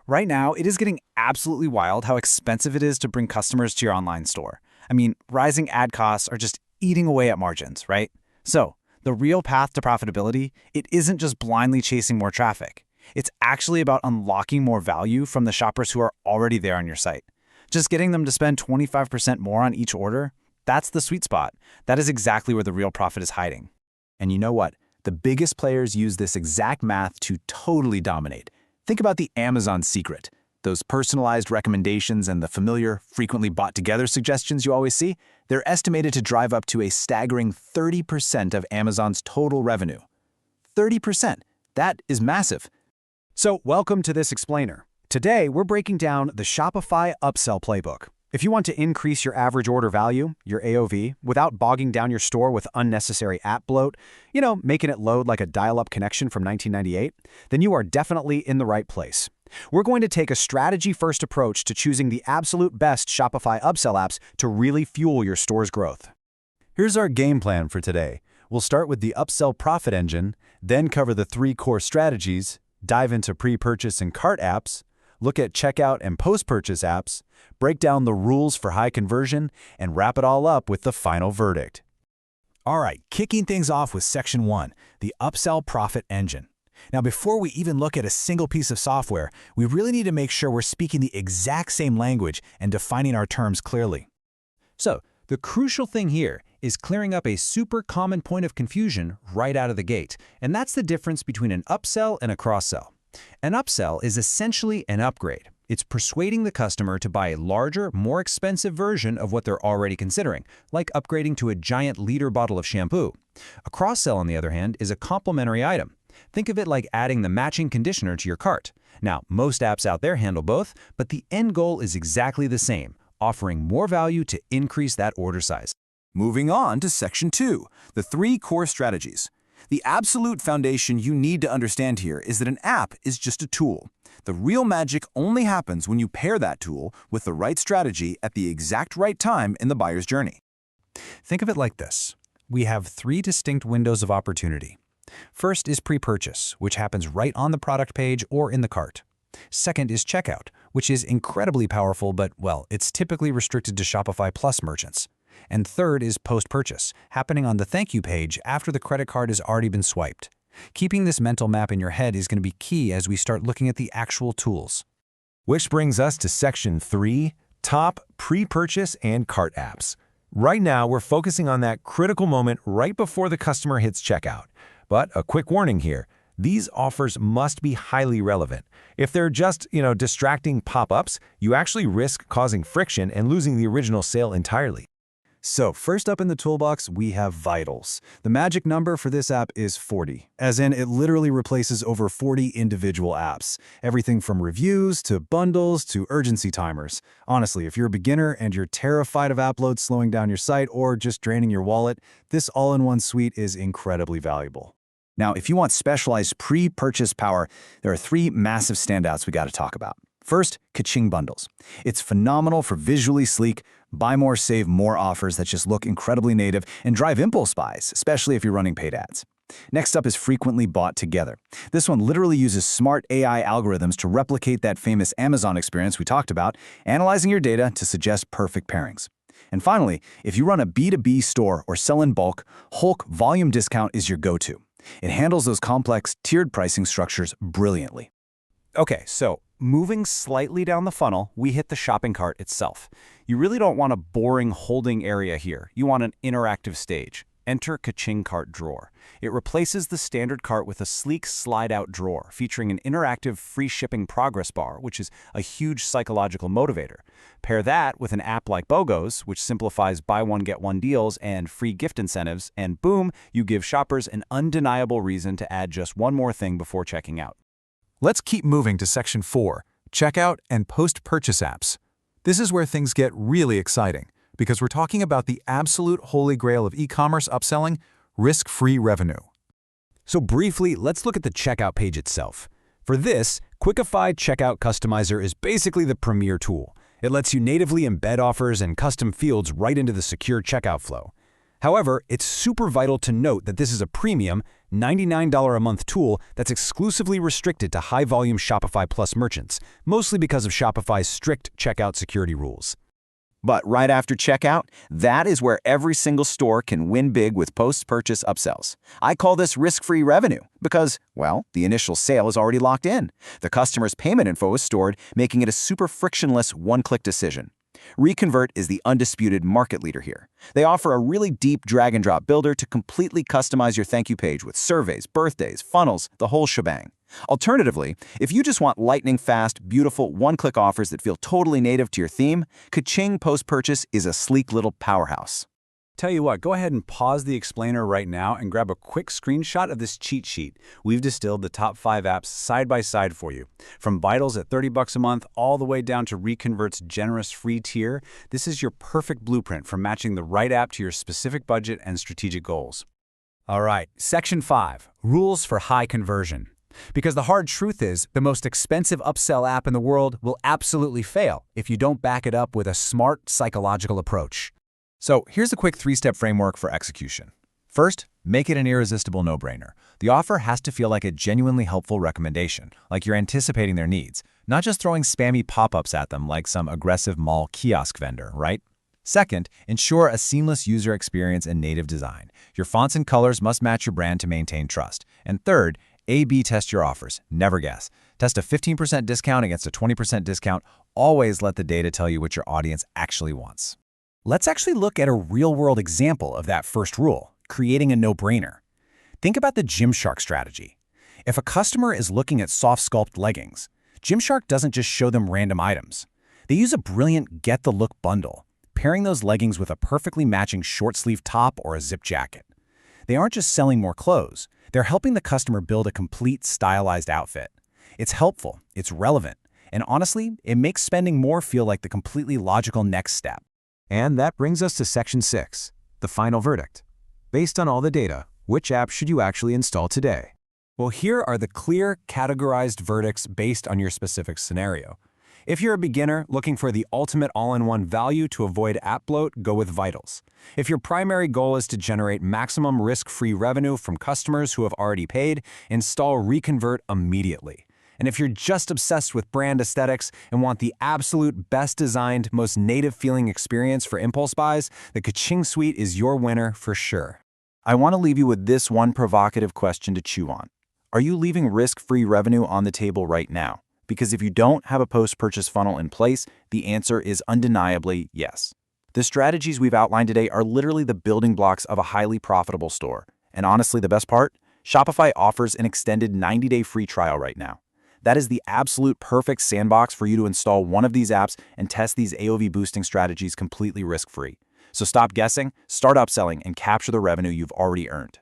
Right now, it is getting absolutely wild how expensive it is to bring customers to your online store. I mean, rising ad costs are just eating away at margins, right? So, the real path to profitability, it isn't just blindly chasing more traffic. It's actually about unlocking more value from the shoppers who are already there on your site. Just getting them to spend 25% more on each order, that's the sweet spot. That is exactly where the real profit is hiding. And you know what? The biggest players use this exact math to totally dominate. Think about the Amazon secret. Those personalized recommendations and the familiar, frequently bought together suggestions you always see, they're estimated to drive up to a staggering 30% of Amazon's total revenue. 30%. That is massive. So welcome to this explainer. Today, we're breaking down the Shopify Upsell playbook. If you want to increase your average order value, your AOV, without bogging down your store with unnecessary app bloat, making it load like a dial-up connection from 1998, then you are definitely in the right place. We're going to take a strategy-first approach to choosing the absolute best Shopify upsell apps to really fuel your store's growth. Here's our game plan for today. We'll start with the Upsell profit engine, then cover the 3 core strategies, dive into pre-purchase and cart apps, look at checkout and post-purchase apps, break down the rules for high conversion, and wrap it all up with the final verdict. All right, kicking things off with Section 1, the Upsell profit engine. Now, before we even look at a single piece of software, we really need to make sure we're speaking the exact same language and defining our terms clearly. So, the crucial thing here is clearing up a super common point of confusion right out of the gate, and that's the difference between an upsell and a cross-sell. An upsell is essentially an upgrade. It's persuading the customer to buy a larger, more expensive version of what they're already considering, like upgrading to a giant liter bottle of shampoo. A cross-sell, on the other hand, is a complementary item. Think of it like adding the matching conditioner to your cart. Now, most apps out there handle both, but the end goal is exactly the same, offering more value to increase that order size. Moving on to Section 2, the 3 core strategies. The absolute foundation you need to understand here is that an app is just a tool. The real magic only happens when you pair that tool with the right strategy at the exact right time in the buyer's journey. Think of it like this. We have 3 distinct windows of opportunity. First is pre-purchase, which happens right on the product page or in the cart. Second is checkout, which is incredibly powerful, but, well, it's typically restricted to Shopify Plus merchants. And third is post-purchase, happening on the thank you page after the credit card has already been swiped. Keeping this mental map in your head is going to be key as we start looking at the actual tools. Which brings us to Section 3, top pre-purchase and cart apps. Right now, we're focusing on that critical moment right before the customer hits checkout. But a quick warning here, these offers must be highly relevant. If they're just, distracting pop-ups, you actually risk causing friction and losing the original sale entirely. So first up in the toolbox, we have Vitals. The magic number for this app is 40, as in it literally replaces over 40 individual apps. Everything from reviews to bundles to urgency timers. Honestly, if you're a beginner and you're terrified of app load slowing down your site or just draining your wallet, this all-in-one suite is incredibly valuable. Now, if you want specialized pre-purchase power, there are 3 massive standouts we got to talk about. First, Kaching Bundles. It's phenomenal for visually sleek, buy more, save more offers that just look incredibly native and drive impulse buys, especially if you're running paid ads. Next up is Frequently Bought Together. This one literally uses smart AI algorithms to replicate that famous Amazon experience we talked about, analyzing your data to suggest perfect pairings. And finally, if you run a B2B store or sell in bulk, Hulk Volume Discount is your go-to. It handles those complex, tiered pricing structures brilliantly. Okay, so moving slightly down the funnel, we hit the shopping cart itself. You really don't want a boring holding area here. You want an interactive stage. Enter Kaching Cart Drawer. It replaces the standard cart with a sleek slide-out drawer featuring an interactive free shipping progress bar, which is a huge psychological motivator. Pair that with an app like BOGOs, which simplifies buy one, get one deals and free gift incentives, and boom, you give shoppers an undeniable reason to add just one more thing before checking out. Let's keep moving to Section 4, checkout and post-purchase apps. This is where things get really exciting, because we're talking about the absolute holy grail of e-commerce upselling, risk-free revenue. So briefly, let's look at the checkout page itself. For this, Quickify Checkout Customizer is basically the premier tool. It lets you natively embed offers and custom fields right into the secure checkout flow. However, it's super vital to note that this is a premium, $99 a month tool that's exclusively restricted to high-volume Shopify Plus merchants, mostly because of Shopify's strict checkout security rules. But right after checkout, that is where every single store can win big with post-purchase upsells. I call this risk-free revenue because, well, the initial sale is already locked in. The customer's payment info is stored, making it a super frictionless one-click decision. Reconvert is the undisputed market leader here. They offer a really deep drag-and-drop builder to completely customize your thank you page with surveys, birthdays, funnels, the whole shebang. Alternatively, if you just want lightning-fast, beautiful, one-click offers that feel totally native to your theme, Kaching Post-Purchase is a sleek little powerhouse. Tell you what, go ahead and pause the explainer right now and grab a quick screenshot of this cheat sheet. We've distilled the top 5 apps side by side for you. From Vitals at $30 a month all the way down to Reconvert's generous free tier, this is your perfect blueprint for matching the right app to your specific budget and strategic goals. All right, Section 5, Rules for High Conversion. Because the hard truth is, the most expensive upsell app in the world will absolutely fail if you don't back it up with a smart psychological approach. So here's a quick 3-step framework for execution. First, make it an irresistible no-brainer. The offer has to feel like a genuinely helpful recommendation, like you're anticipating their needs, not just throwing spammy pop-ups at them like some aggressive mall kiosk vendor, right? Second, ensure a seamless user experience and native design. Your fonts and colors must match your brand to maintain trust. And third, A/B test your offers. Never guess. Test a 15% discount against a 20% discount. Always let the data tell you what your audience actually wants. Let's actually look at a real-world example of that first rule, creating a no-brainer. Think about the Gymshark strategy. If a customer is looking at soft sculpt leggings, Gymshark doesn't just show them random items. They use a brilliant get-the-look bundle, pairing those leggings with a perfectly matching short-sleeve top or a zip jacket. They aren't just selling more clothes, they're helping the customer build a complete stylized outfit. It's helpful, it's relevant, and honestly, it makes spending more feel like the completely logical next step. And that brings us to Section 6, the final verdict. Based on all the data, which app should you actually install today? Well, here are the clear, categorized verdicts based on your specific scenario. If you're a beginner looking for the ultimate all-in-one value to avoid app bloat, go with Vitals. If your primary goal is to generate maximum risk-free revenue from customers who have already paid, install Reconvert immediately. And if you're just obsessed with brand aesthetics and want the absolute best designed, most native-feeling experience for impulse buys, the Kaching Suite is your winner for sure. I want to leave you with this one provocative question to chew on. Are you leaving risk-free revenue on the table right now? Because if you don't have a post-purchase funnel in place, the answer is undeniably yes. The strategies we've outlined today are literally the building blocks of a highly profitable store. And honestly, the best part? Shopify offers an extended 90-day free trial right now. That is the absolute perfect sandbox for you to install one of these apps and test these AOV boosting strategies completely risk-free. So stop guessing, start upselling, and capture the revenue you've already earned.